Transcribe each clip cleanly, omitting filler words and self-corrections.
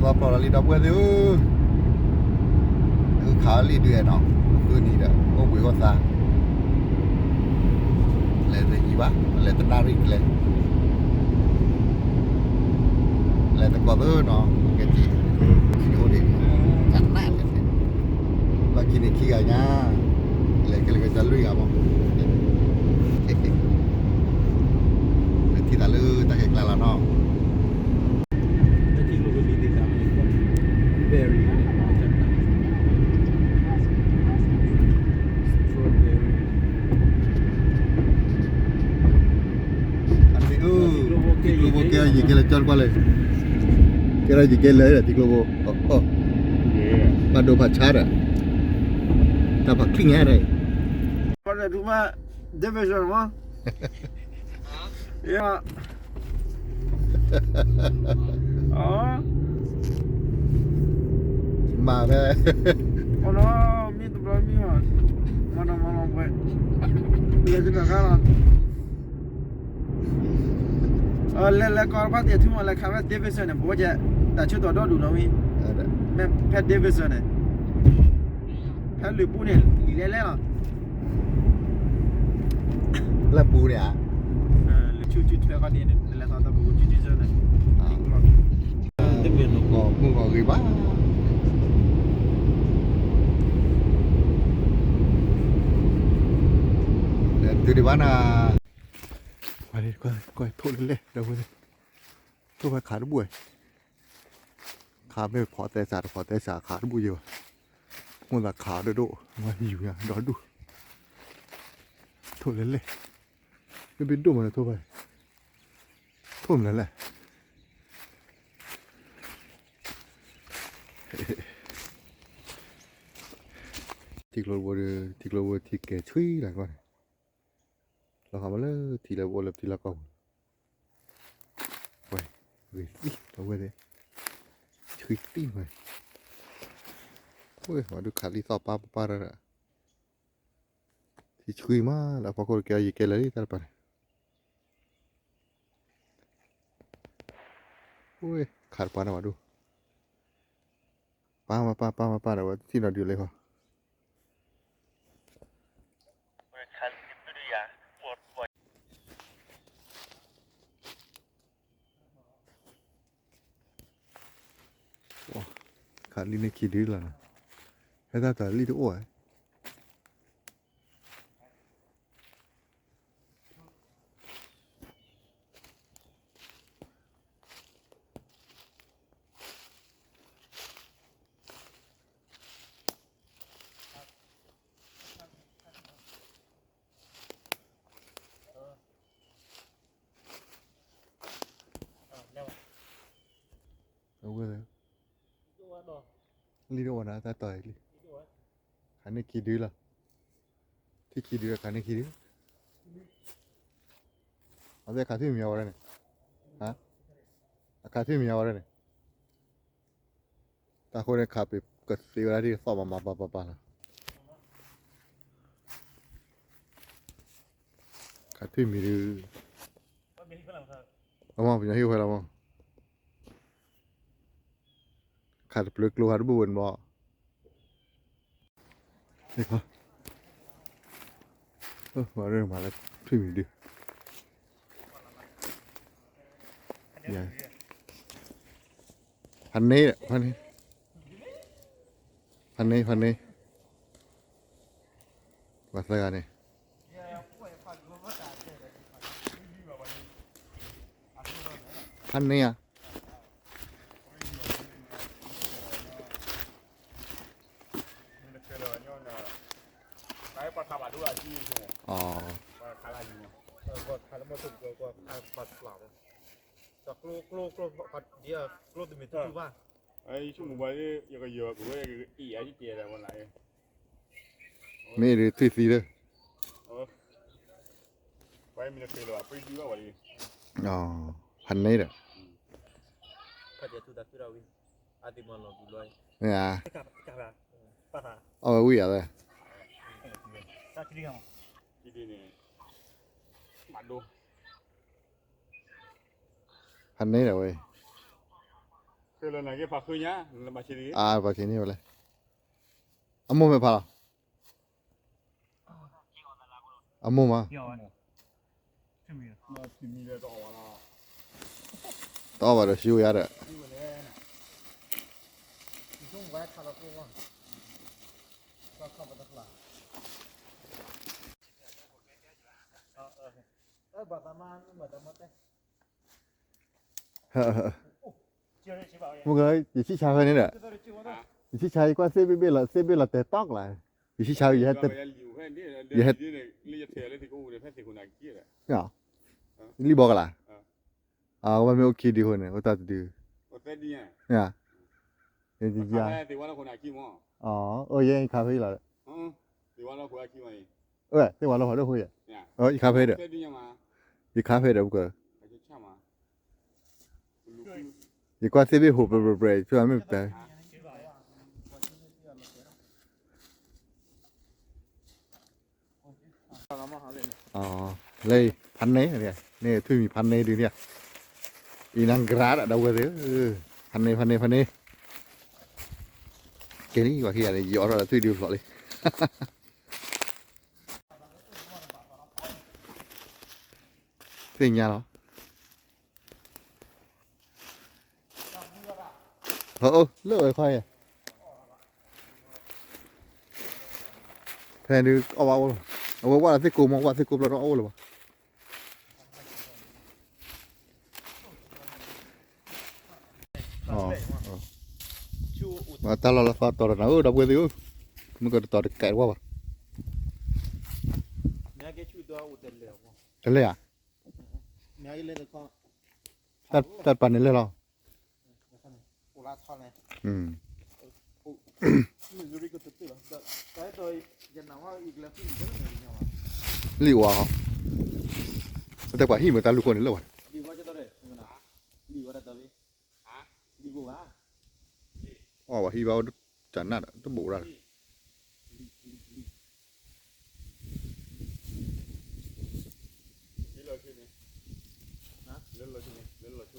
ก็ปลอดลีดอกเว้ยขาลีเดือนเนาะคือนี่เด้อโอ้บุยก็ซาเลยแต่อีวะเลยแต่นาริกเลยเลยแต่ก็เด้อเนาะแกจีที่โหดิจัดหน้าเลยเรากินอีกขี้กันเนี่ยเลยก็จะลุยกันมั้งที่ตะลือตะเกลาละเนาะJalan balik. Kira jika leh di globo. Oh. Padu pacara. Tapi king ada. Pada rumah division mah. Ya. Oh. Mana? Mana mi tu belum mi mas. Mana buat. Dia juga kalah. Le korban dia tu malah kami Davidson ni, buat je dah cuba dulu nawi. Ada. Pet Davidson ni. Pet lupu ni, ile lah. Lepu ni ah. Cuci kan ni, le tak tahu cuci je ni. Davidson. Kau riba. Dan tu di mana? Coi thôi lên đâu rồi tôi phải khá buổi khá mấy phó tài sản khá buổi nhiều một là khá được độ mà hiểu nha đó đủ thôi lên cái biến độ mà thôi vậy thôi lên này thịt lô thịt kẻ truy là conเราทำมาเลยทีละวันทีละกล่องไปเฮ้ยเราไปเลยช่วยตีหน่อยโอ้ยมาดูขาลีสอบป้าแล้วนะที่ช่วยมาแล้วพอคนแก่ยิ่งแก่เลยแต่ละปันโอ้ยขาดปานะมาดูป้าเดี๋ยวที่เราดูเลยเขาขาดลิ้นในขี้ดื้อแล้วนะให้ตาลิ้นอ้วนเอาไว้เลยลิ้นอ้วนนะตาต่อยลิ้นขาดในขี้ดื้อละที่ขี้ดื้อขาดในขี้ดื้อเอาแต่ขาดที่มีอะไรเนี่ยฮะขาดที่มีอะไรเนี่ยตาคนเนี่ยขาดไปเกิดสิ่งอะไรที่สอบมาละขาดที่มีดื้อเอามาเป็นยังไงให้เราบ้างขาดปลึกลูกขาดบุญบ่นี่เขามาเรื่องมาแล้วที่มีดื้อพันนี้วัดสกัดนี่พันนี้อ่ะอ๋อ哎，就冇位有個藥，嗰個醫啊啲嘢嚟揾嚟。ไม่หรือที่สีเลย ไว้มีแต่เคยเลยว่าไปดูว่าวันนี้ อ๋อพันนี้เด้อ Kerja tu dah kira win. Adi malam dulu ay. เนี่ย Kara. Para. เอาไว้วิ่งอะไร Tak kiri kamu. ที่นี่เนี่ยมาดู พันนี้เด้อเว้ย เคย คือเราไหนก็พักคืนเนี้ยเรามาเชียร์ อ่าปาเชนี่ไปเลยอโมไม่พาหรออโมมา 要完了，这没有。那拼命的到完了。 တော့ပါတော့ရှိရတဲ့ 你中午还看到过吗？刚看不到了。把咱妈把咱妈带。 接着去吧。 မကဒီရှိချာခဲနေတဲ့ 这都是结果的。 ဒီရှိချာကွာဆေးပေးလာတဲ့တောက်လာဒီရှိချာရတဲ့ 你还你也贴了这个屋里，还这个难记了。 ညာလီဘောကလားအာဝမေโอเคဒီဟိုနေဟိုတတ်ဒီ 我在地呀。 ညာဒီကြာ 哎，对完了，可难记嘛。 အော်အိုးရင်ခါဖေးလာ 嗯，对完了，可难记嘛。 ဟုတ်တယ်ဒီဝါလောဟိုဟိုရ 呀。 အော်ဒီခါဖေးတယ် 在地呀嘛， ဒီခါဖေးတယ်ဘုက 还是抢嘛。 ဒီကွာဆေးပေးဟိုပပပြောမယ်ပဲ 把咱妈还得。 အော်လေพันနေနေထွေးမီพันနေဒီเนี่ยอีนังกราดတော့ဝဲတယ်พันနေကဲนี่ว่าขี้ရတယ်ရောတော့ထွေးဒီလို့လေသိညာတော့ဟုတ်လို့ရခွာရဖန်ဒီအော်အော်ว่าสิกูมองว่าสิกูแล้วเอาเลยว่ะอ๋อมาตลอดต่อนะดับเบิลดิมันก็ต่อไกลว่าป่ะ 你还给去多少得了？ จะเลยอ่ะ 你还一来的刚， ตัดปันนี่เลยหรอ 我拉长嘞。 อืม 你这个就对了，再到也哪怕一个来回一个人你知道吗？ รีว่าแต่กว่าที่เหมือนตาลูกคนนี่เลยว่ะ 离我这到嘞，什么呢？离我这到嘞？啊？离过啊？ อ๋อว่าที่ว่าจันน่ะต้องบูระ 你老去呢？啊？你老去呢？你老去，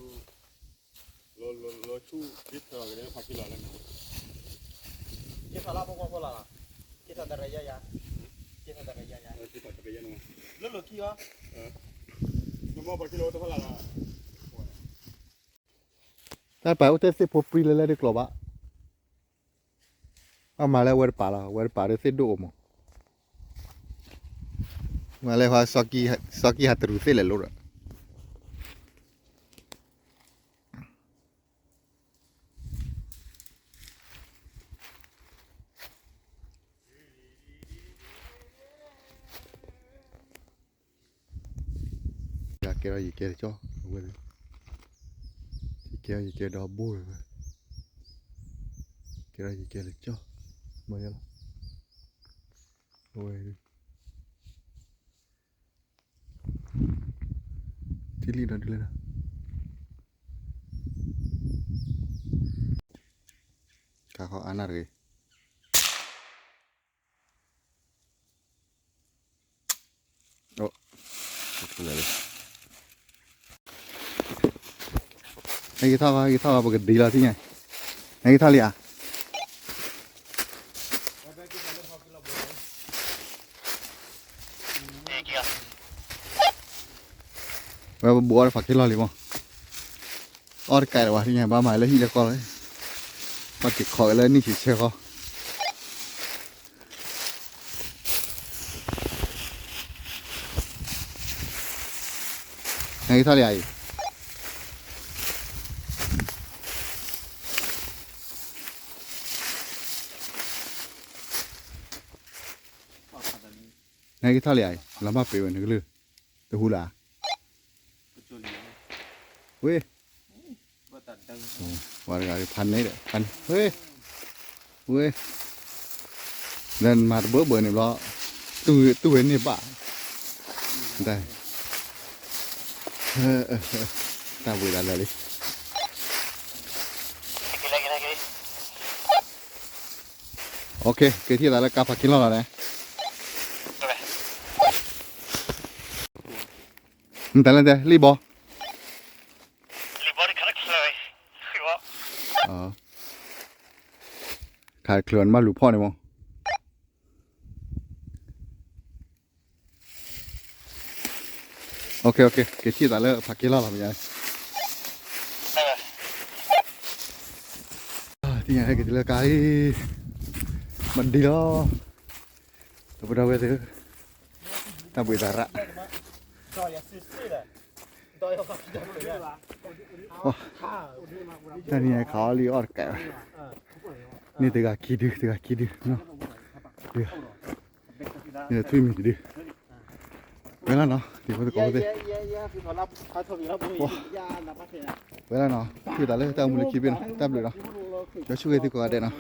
老去，你这个人发起来了没？介绍拉不光过了，介绍的人家呀，介绍的人家呀，这发这个人呢？老老去啊。那么发起来我都发来了。 แต่ไปว่าเส้นพอปรีเลยได้กลับอ่ะเอามาแล้วเวอร์ป่าละเวอร์ป่าเส้นดูมั้งมาแล้วว่าสกีหัดรู้เส้นเลยลูกอ่ะ อยากเกลี่ยเกลี่ยจ้อเว้ยเกลี่ยดอกบัวเว้ยเกลี่ยจ้อมาแล้วเว้ยที่ลีนั่นเลยนะข้าเขาอ่านอะไรโอ้อะไรเลยไอ้ท่าปกติดีแล้วที่ไงไอ้ท่าเลยอ่ะว่าบัวฝักที่รอเลยมั้งออดไก่หรอวะที่ไงบ้าหมายแล้วที่จะก่อเลยมาติดคอยเลยนี่เชื่อเขาไอ้ท่าเลยไอ้ไอ้ท่าเลยไอ้ลำบากไปวันนึงเลยตัวหูหลาเว้ยว่าอะไรพันนี่เด้อพันเว้ยนั่นมาเบอร์นี่ล้อตู้เห็นนี่ป่ะได้ตาบุยอะไรเลยโอเคเกี่ยวที่อะไรแล้วกาพักกินแล้วนะแต่ละเดี๋ยวรีบบอก ขายเคลื่อนมาหลูพ่อเนี่ยมั้งโอเคเกที่ตาเลอพักกี่รอบหรอพี่ใหญ่ที่ไหนให้เกที่เลอไกลมันดีแล้วตัวเราไปซื้อน่าเบื่อแต่ละแต่นี่เขาลีออดแกนี่ตัวกี่ดื้อเนาะนี่ทุ่ยมีดื้อเวลาเนาะที่เขาจะก้าวไปเวลาเนาะคือแต่เลยแต่เอามือคิดเป็นแต่เปล่าเนาะจะช่วยที่กว่าเด่นเนาะ